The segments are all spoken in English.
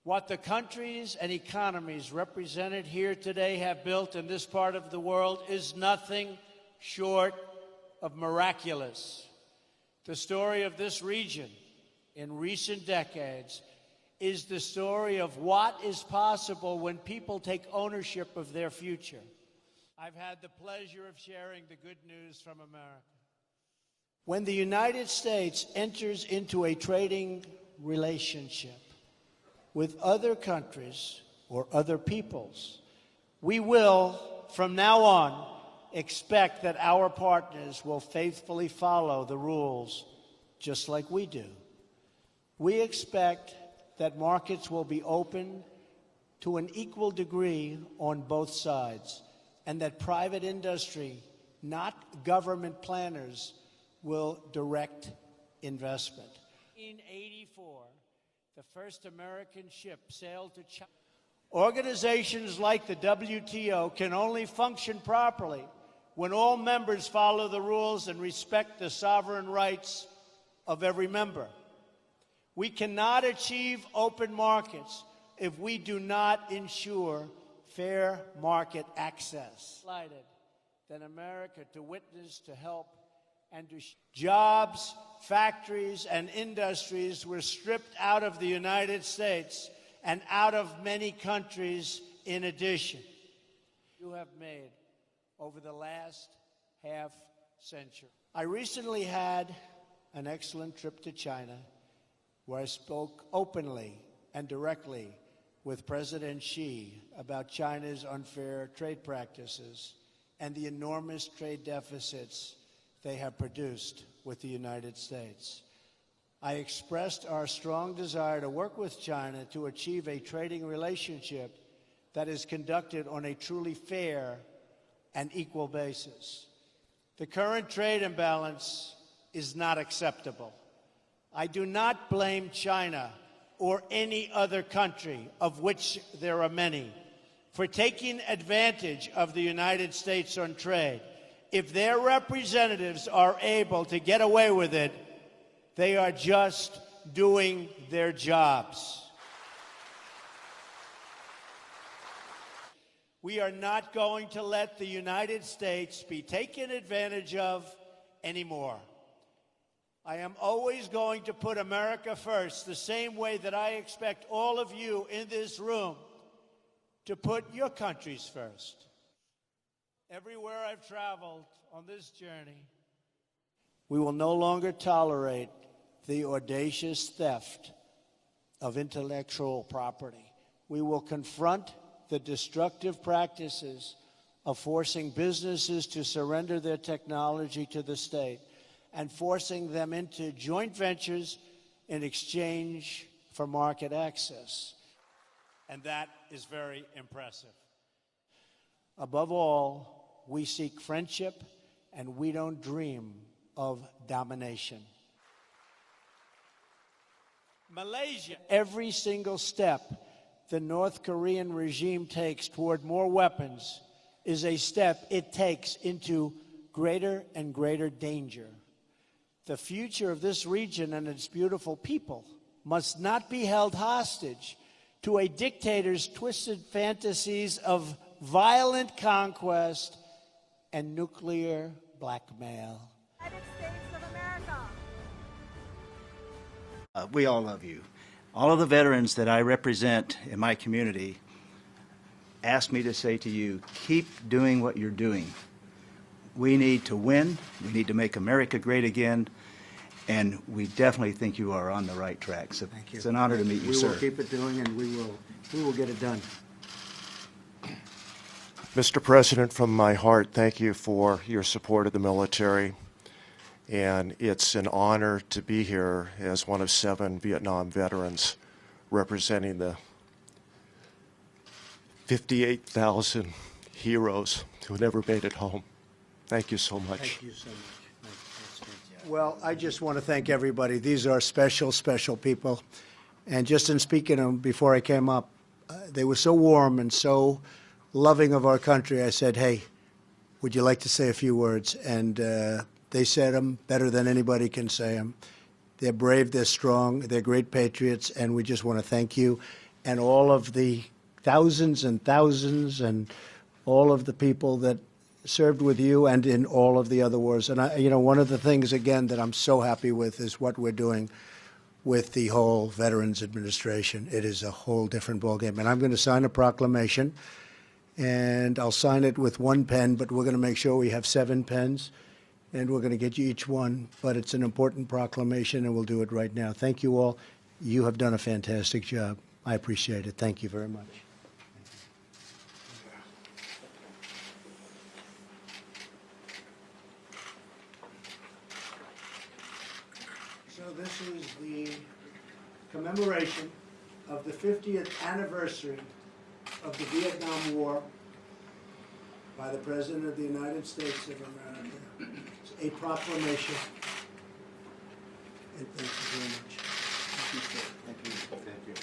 What the countries and economies represented here today have built in this part of the world is nothing short of miraculous. The story of this region in recent decades is the story of what is possible when people take ownership of their future. I've had the pleasure of sharing the good news from America. When the United States enters into a trading relationship with other countries or other peoples, we will, from now on, expect that our partners will faithfully follow the rules just like we do. We expect that markets will be open to an equal degree on both sides, and that private industry, not government planners, will direct investment. In 1984, the first American ship sailed to China. Organizations like the WTO can only function properly when all members follow the rules and respect the sovereign rights of every member. We cannot achieve open markets if we do not ensure fair market access. Than America to witness, to help, and to jobs, factories, and industries were stripped out of the United States and out of many countries in addition. You have made over the last half century. I recently had an excellent trip to China, where I spoke openly and directly with President Xi about China's unfair trade practices and the enormous trade deficits they have produced with the United States. I expressed our strong desire to work with China to achieve a trading relationship that is conducted on a truly fair and equal basis. The current trade imbalance is not acceptable. I do not blame China or any other country, of which there are many, for taking advantage of the United States on trade. If their representatives are able to get away with it, they are just doing their jobs. We are not going to let the United States be taken advantage of anymore. I am always going to put America first, the same way that I expect all of you in this room to put your countries first. Everywhere I've traveled on this journey, we will no longer tolerate the audacious theft of intellectual property. We will confront the destructive practices of forcing businesses to surrender their technology to the state and forcing them into joint ventures in exchange for market access. And that is very impressive. Above all, we seek friendship, and we don't dream of domination. Malaysia, every single step the North Korean regime takes toward more weapons is a step it takes into greater and greater danger. The future of this region and its beautiful people must not be held hostage to a dictator's twisted fantasies of violent conquest and nuclear blackmail. United States of America. We all love you. All of the veterans that I represent in my community ask me to say to you, keep doing what you're doing. We need to win. We need to make America great again. And we definitely think you are on the right track. So thank you. It's an honor to meet you, sir. We will keep it doing, and we will get it done. Mr. President, from my heart, thank you for your support of the military. And it's an honor to be here as one of 7 Vietnam veterans representing the 58,000 heroes who never made it home. Thank you so much. Thank you so much. Well, I just want to thank everybody. These are special, special people. And just in speaking to them before I came up, they were so warm and so loving of our country. I said, hey, would you like to say a few words? And they said them better than anybody can say them. They're brave, they're strong, they're great patriots, and we just want to thank you. and all of the thousands and thousands and all of the people that served with you and in all of the other wars. And, one of the things, again, that I'm so happy with is what we're doing with the whole Veterans Administration. It is a whole different ballgame. And I'm going to sign a proclamation, and I'll sign it with one pen, but we're going to make sure we have 7 pens, and we're going to get you each one. But it's an important proclamation, and we'll do it right now. Thank you all. You have done a fantastic job. I appreciate it. Thank you very much. So this is the commemoration of the 50th anniversary of the Vietnam War by the President of the United States of America. It's a proclamation. And thank you very much. Thank you, sir. Thank you. Thank you.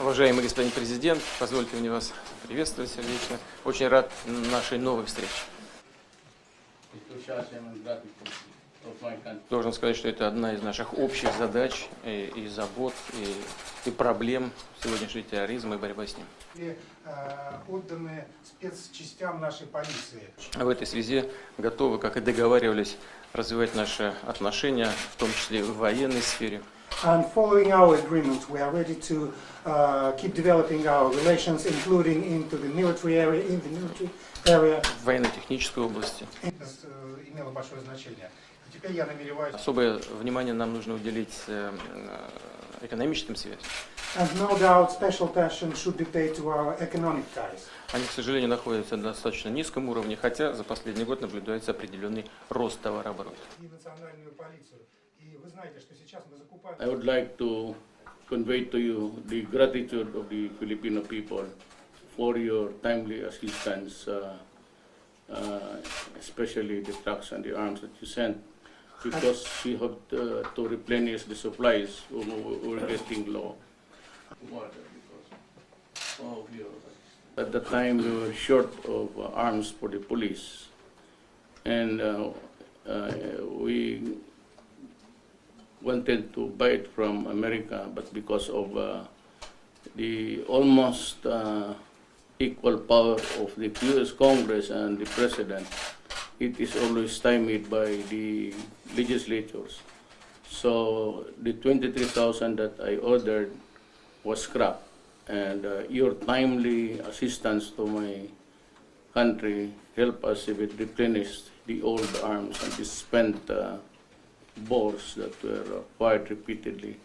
Уважаемый господин президент, позвольте мне вас приветствовать сердечно. Очень рад нашей новой встрече. Должен сказать, что это одна из наших общих задач и забот, и проблем сегодняшнего терроризма и борьба с ним. Отданы спецчастям нашей полиции. В этой связи готовы, как и договаривались, развивать наши отношения, в том числе и в военной сфере. And following our agreements, we are ready to keep developing our relations, including into the military area, В военно-технической области. Имело большое значение. Теперь я намереваюсь. Особое внимание нам нужно уделить экономическим связям. And no doubt, special attention should be paid to our economic ties. Они, к сожалению, находятся на достаточно низком уровне, хотя за последний год наблюдается определенный рост товарооборота. И национальную полицию. И вы знаете, что сейчас мы закупаем. I would like to convey to you the gratitude of the Filipino people for your timely assistance, especially the trucks and the arms that you sent, because we have to replenish the supplies. We're getting low. At the time, we were short of arms for the police, and we wanted to buy it from America, but because of the almost equal power of the U.S. Congress and the President, it is always stymied by the legislatures. So the 23,000 that I ordered was scrapped, and your timely assistance to my country helped us if it replenished the old arms and the spent bores that were acquired repeatedly,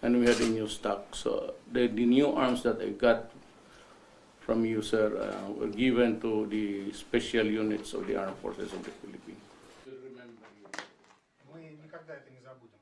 and we had a new stock. So the new arms that I got from you, sir, were given to the special units of the Armed Forces of the Philippines. никогда это не забудем.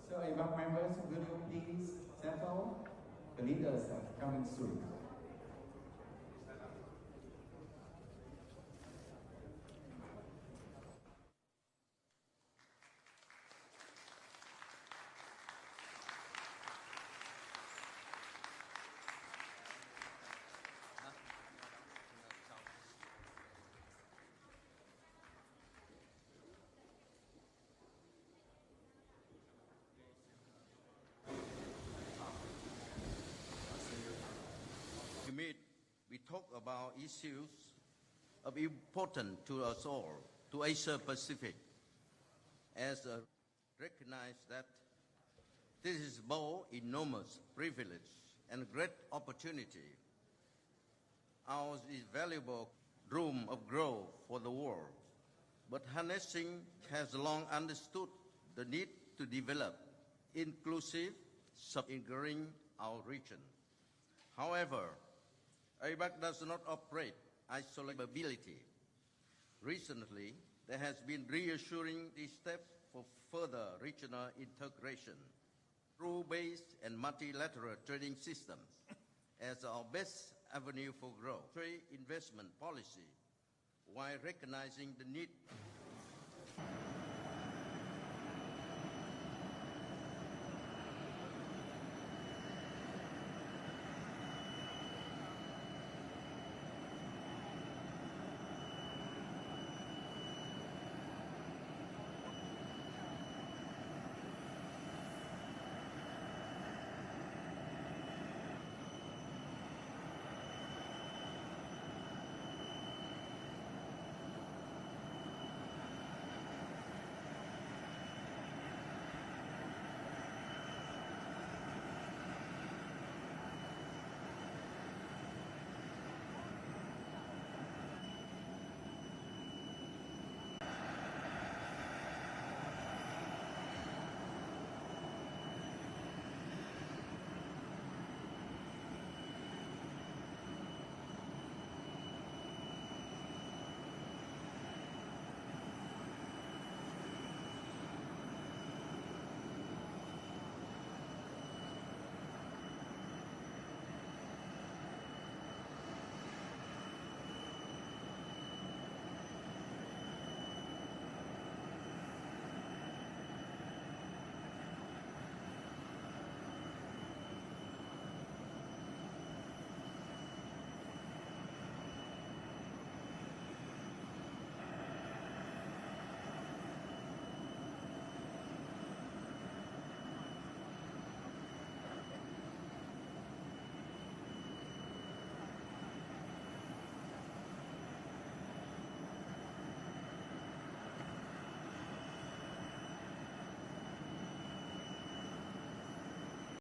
So, APEC members, will you please settle? The leaders are coming soon. We talk about issues of importance to us all, to Asia Pacific, as recognize that this is both enormous privilege and great opportunity. Ours is valuable room of growth for the world, but harnessing has long understood the need to develop inclusive, sub-integrating our region. However, APEC does not operate isolability. Recently, there has been reassuring steps for further regional integration, rule-based and multilateral trading systems as our best avenue for growth, trade investment policy, while recognizing the need